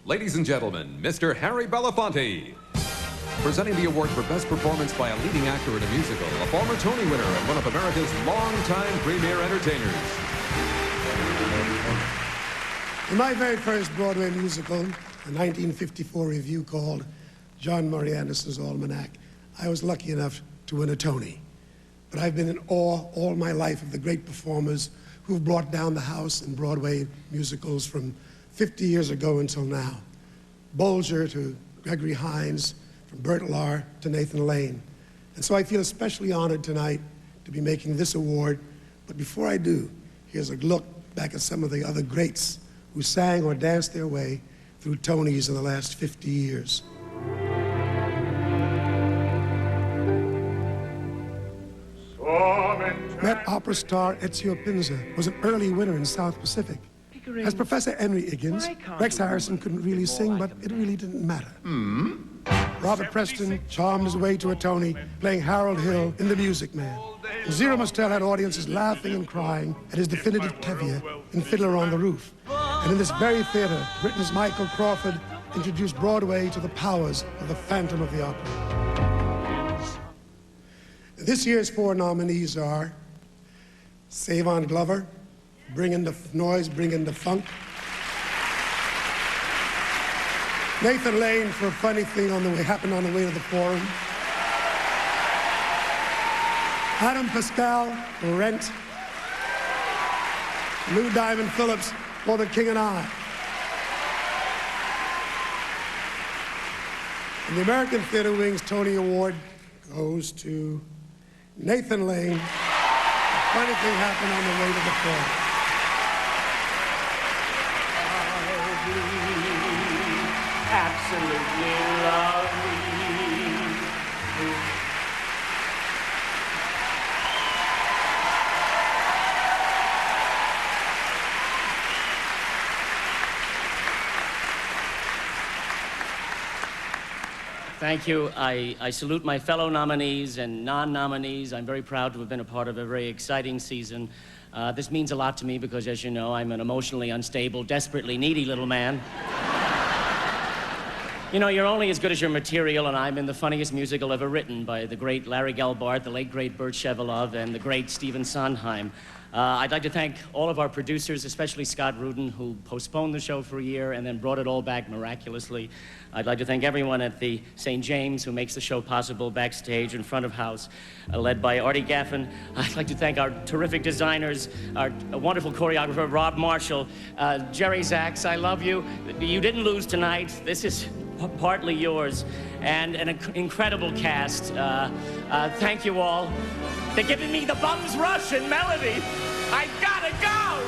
Ladies and gentlemen, Mr. Harry Belafonte. Presenting the award for Best Performance by a Leading Actor in a Musical, a former Tony winner and one of America's longtime premier entertainers. In my very first Broadway musical, a 1954 review called John Murray Anderson's Almanac, I was lucky enough to win a Tony. But I've been in awe all my life of the great performers who've brought down the house in Broadway musicals from 50 years ago until now. Bolger to Gregory Hines, from Bert Lahr to Nathan Lane. And so I feel especially honored tonight to be making this award. But before I do, here's a look back at some of the other greats who sang or danced their way through Tonys in the last 50 years. Met opera star Ezio Pinza was an early winner in South Pacific. As Professor Henry Higgins, Rex Harrison couldn't really sing, but it really didn't matter. Robert Preston charmed his way to a Tony playing Harold Hill in The Music Man. And Zero Mostel had audiences laughing and crying at his definitive Tevye in Fiddler on the Roof. And in this very theater, Britain's Michael Crawford introduced Broadway to the powers of the Phantom of the Opera. This year's 4 nominees are Savon Glover, Bring in the Noise, Bring in the Funk. Nathan Lane for a funny thing happened on the way to the Forum. Adam Pascal for Rent. Lou Diamond Phillips for The King and I. And the American Theater Wing's Tony Award goes to Nathan Lane. A funny thing happened on the way to the Forum. Absolutely love me. Thank you. I salute my fellow nominees and non-nominees. I'm very proud to have been a part of a very exciting season. This means a lot to me because, as you know, I'm an emotionally unstable, desperately needy little man. You know, you're only as good as your material, and I'm in the funniest musical ever written by the great Larry Gelbart, the late great Bert Shevelove, and the great Stephen Sondheim. I'd like to thank all of our producers, especially Scott Rudin, who postponed the show for a year and then brought it all back miraculously. I'd like to thank everyone at the St. James who makes the show possible backstage in front of house, led by Artie Gaffin. I'd like to thank our terrific designers, our wonderful choreographer, Rob Marshall, Jerry Zaks, I love you. You didn't lose tonight. This is partly yours, and an incredible cast. Thank you all. They're giving me the bum's rush in melody. I gotta go!